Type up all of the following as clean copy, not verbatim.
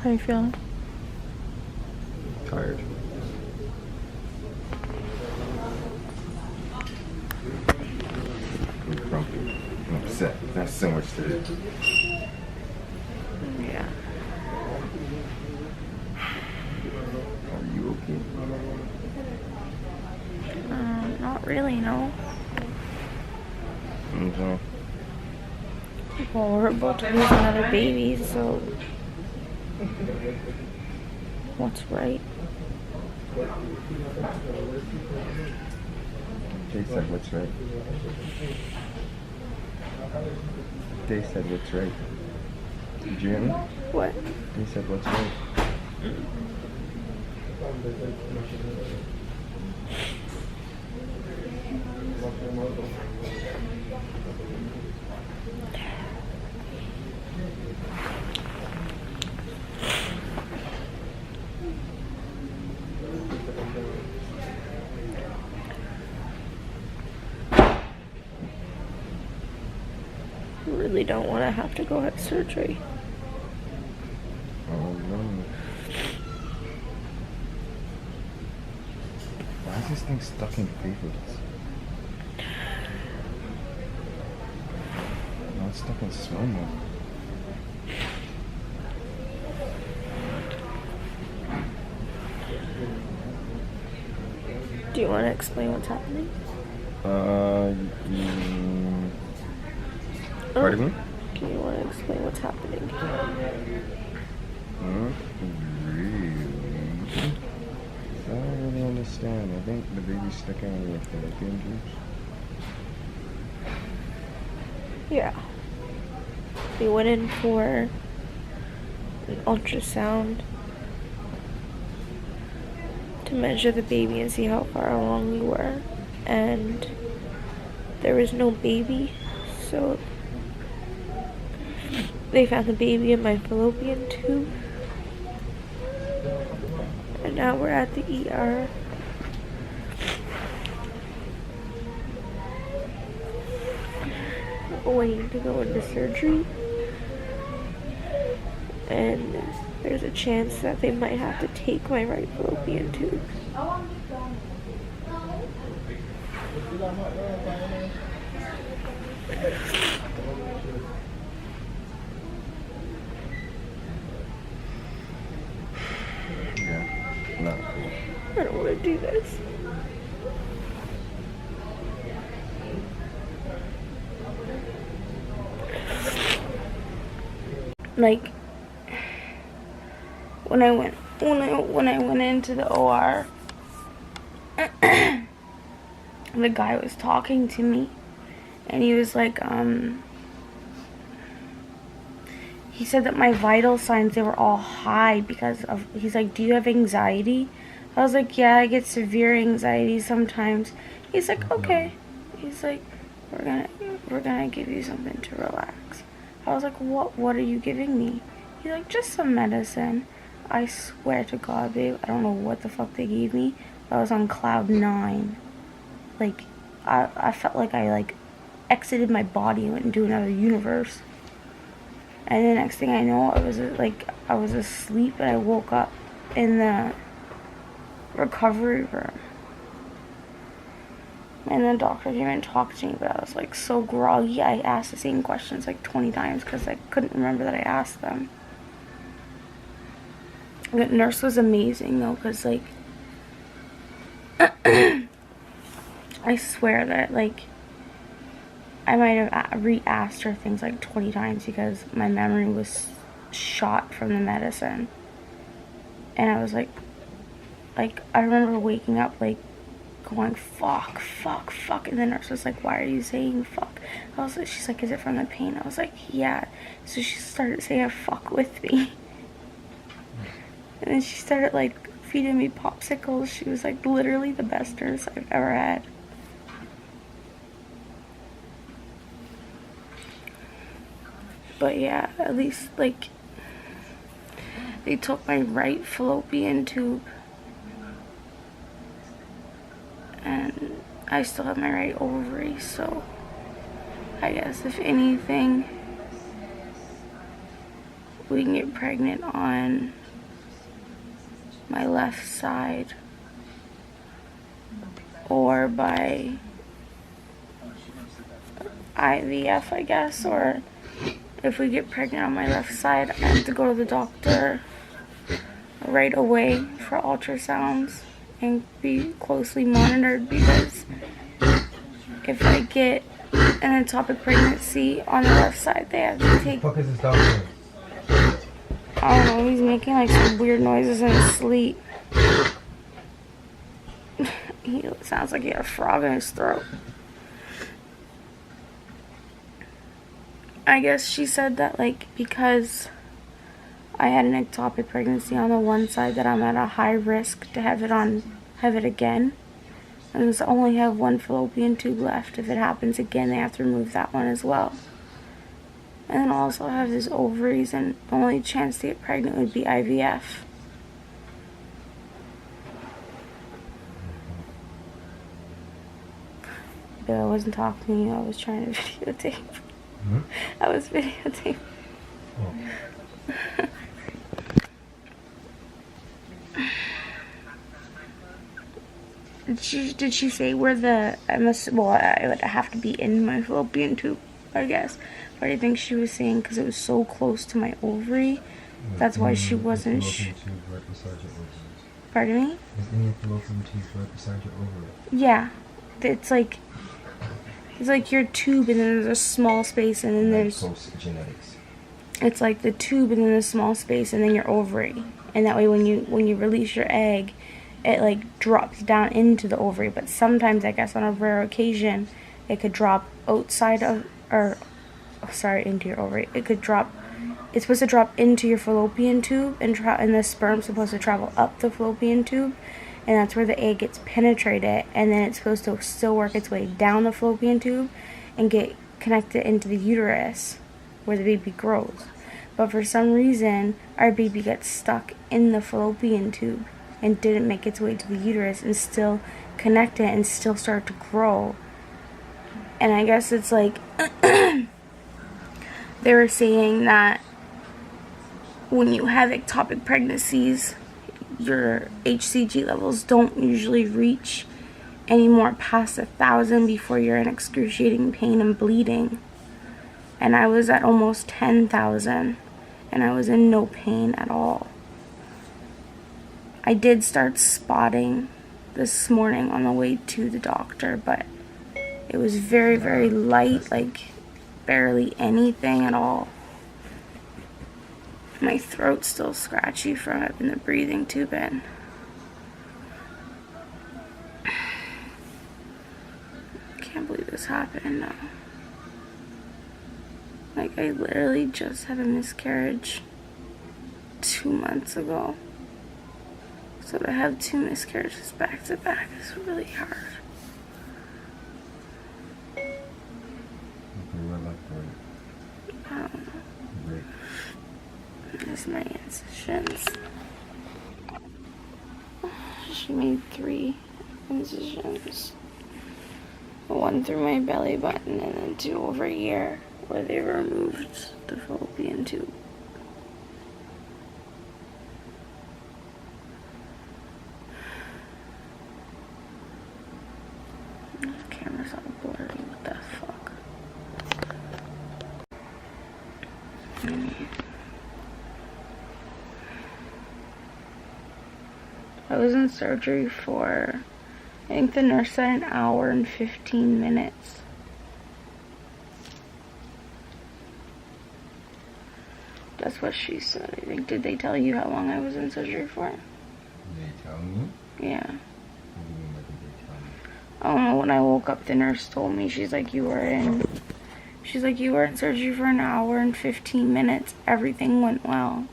How you feeling? Tired. I'm grumpy. I'm upset. There's so much to do. Yeah. Are you okay? Not really, no. Okay. Well, we're about to lose another baby, so what's right? They said what's right. They said what's right. Did you hear me? What? They said what's right. I really don't want to have to go have surgery. Oh no. Why is this thing stuck in favorites? No, it's stuck in slow mo. Do you want to explain what's happening? Pardon me? Do you want to explain what's happening? Really? I don't really understand. I think the baby's stuck in with the fallopian tubes. Yeah. We went in for an ultrasound to measure the baby and see how far along we were, and there was no baby, so they found the baby in my fallopian tube, and now we're at the ER. Waiting to go into surgery, and there's a chance that they might have to take my right fallopian tube. Yeah, not cool. I don't want to do this. Like, when I went into the OR, the guy was talking to me, and he was like, he said that my vital signs, they were all high because of, he's like, do you have anxiety? I was like, yeah, I get severe anxiety sometimes. He's like, okay. He's like, we're gonna give you something to relax. I was like, what are you giving me? He's like, just some medicine. I swear to God, babe, I don't know what the fuck they gave me. I was on cloud 9. Like, I felt like I, like, exited my body and went into another universe. And the next thing I know, I was asleep, and I woke up in the recovery room. And the doctor came and talked to me, but I was like so groggy. I asked the same questions like 20 times because I couldn't remember that I asked them. The nurse was amazing though, because like I swear that like I might have re-asked her things like 20 times because my memory was shot from the medicine. And I was like I remember waking up like going fuck, and the nurse was like, why are you saying fuck? I was like, she's like, is it from the pain? I was like, yeah. So she started saying fuck with me, and then she started like feeding me popsicles. She was like literally the best nurse I've ever had. But yeah, at least like they took my right fallopian tube, and I still have my right ovary, so I guess if anything, we can get pregnant on my left side, or by IVF, I guess, or if we get pregnant on my left side, I have to go to the doctor right away for ultrasounds and be closely monitored, because if I get an ectopic pregnancy on the left side, they have to take... What the fuck is this doctor? I don't know, he's making like some weird noises in his sleep. He sounds like he had a frog in his throat. I guess she said that, like, because I had an ectopic pregnancy on the one side, that I'm at a high risk to have it again. And so only have one fallopian tube left. If it happens again, they have to remove that one as well. And then also have his ovaries, and the only chance to get pregnant would be IVF. But I wasn't talking to you, I was trying to videotape. Hmm? I was videotaping. Oh. Did she say where the... well, I would have to be in my fallopian tube, I guess. But I think she was saying because it was so close to my ovary, that's why she wasn't fallopian tube right beside your ovaries. Pardon me? Is any fallopian tube right beside your ovary? Yeah. It's like your tube, and then there's a small space, and then there's... genetics. It's like the tube, and then a small space, and then your ovary. And that way when you release your egg, it like drops down into the ovary. But sometimes, I guess on a rare occasion, it could drop outside of, into your ovary. It could drop... It's supposed to drop into your fallopian tube, and the sperm's supposed to travel up the fallopian tube, and that's where the egg gets penetrated, and then it's supposed to still work its way down the fallopian tube and get connected into the uterus where the baby grows. But for some reason, our baby got stuck in the fallopian tube and didn't make its way to the uterus and still connected and still start to grow. And I guess it's like they were saying that when you have ectopic pregnancies, your HCG levels don't usually reach any more past 1,000 before you're in excruciating pain and bleeding. And I was at almost 10,000, and I was in no pain at all. I did start spotting this morning on the way to the doctor, but it was very, very light, like barely anything at all. My throat's still scratchy from having the breathing tube in. Can't believe this happened now. Like, I literally just had a miscarriage 2 months ago. So to have 2 miscarriages back to back is really hard. I don't know. There's my incisions. She made 3 incisions. 1 through my belly button, and then 2 over here where they removed the fallopian tube. The camera's all blurry. What the fuck? I was in surgery for, I think the nurse said, an hour and 15 minutes. That's what she said, I think. Did they tell you how long I was in surgery for? Did they tell me? Yeah. What do you mean, what did they tell me? I don't know, when I woke up, the nurse told me, she's like, you were in surgery for an hour and 15 minutes. Everything went well.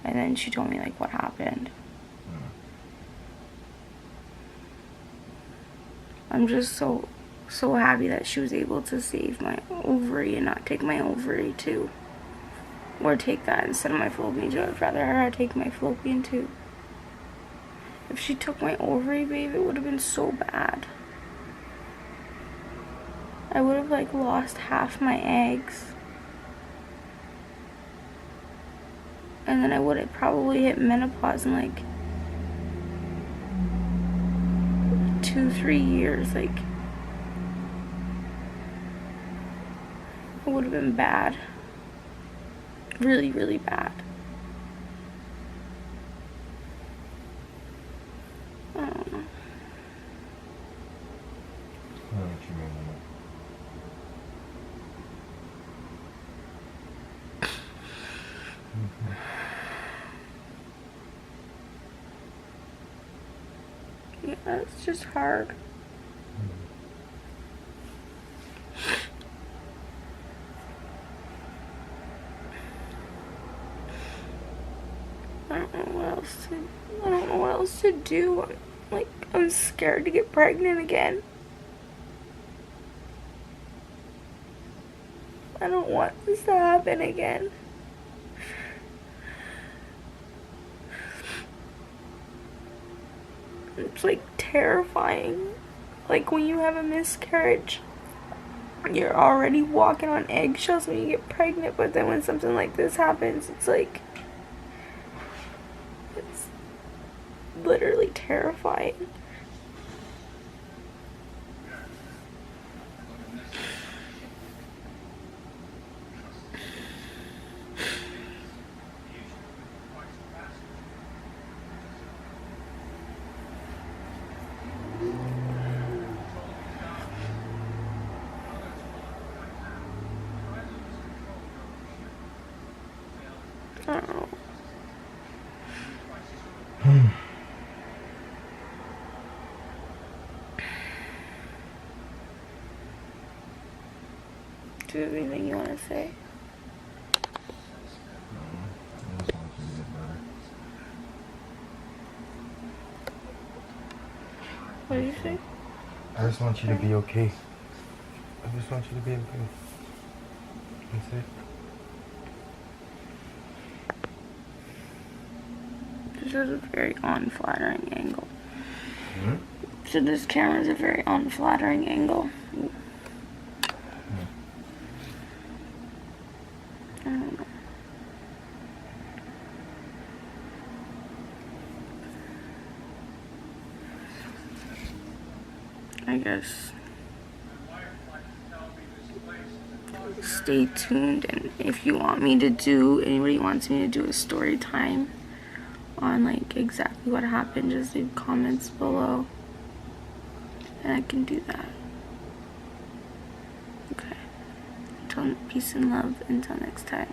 And then she told me, like, what happened. I'm just so happy that she was able to save my ovary and not take my ovary too. Or take that instead of my fallopian tube. I'd rather her take my fallopian tube. If she took my ovary, babe, it would have been so bad. I would have, like, lost half my eggs. And then I would have probably hit menopause in, like, 2-3 years, like, it would have been bad. Really, really bad. I don't know. I know what you mean. Yeah, it's just hard. I don't know what else to do. I'm scared to get pregnant again. I don't want this to happen again. It's like terrifying. Like when you have a miscarriage, you're already walking on eggshells when you get pregnant, but then when something like this happens, it's like, it's literally terrifying. I don't know. Do you have anything you want to say? I just want you to get better. What did you say? I just want you to be okay. I just want you to be okay. That's it. This is a very unflattering angle. Hmm? So this camera is a very unflattering angle. I don't know. I guess stay tuned, and if you want me to do, anybody wants me to do a story time on like exactly what happened, just leave comments below and I can do that. Okay. Peace and love until next time.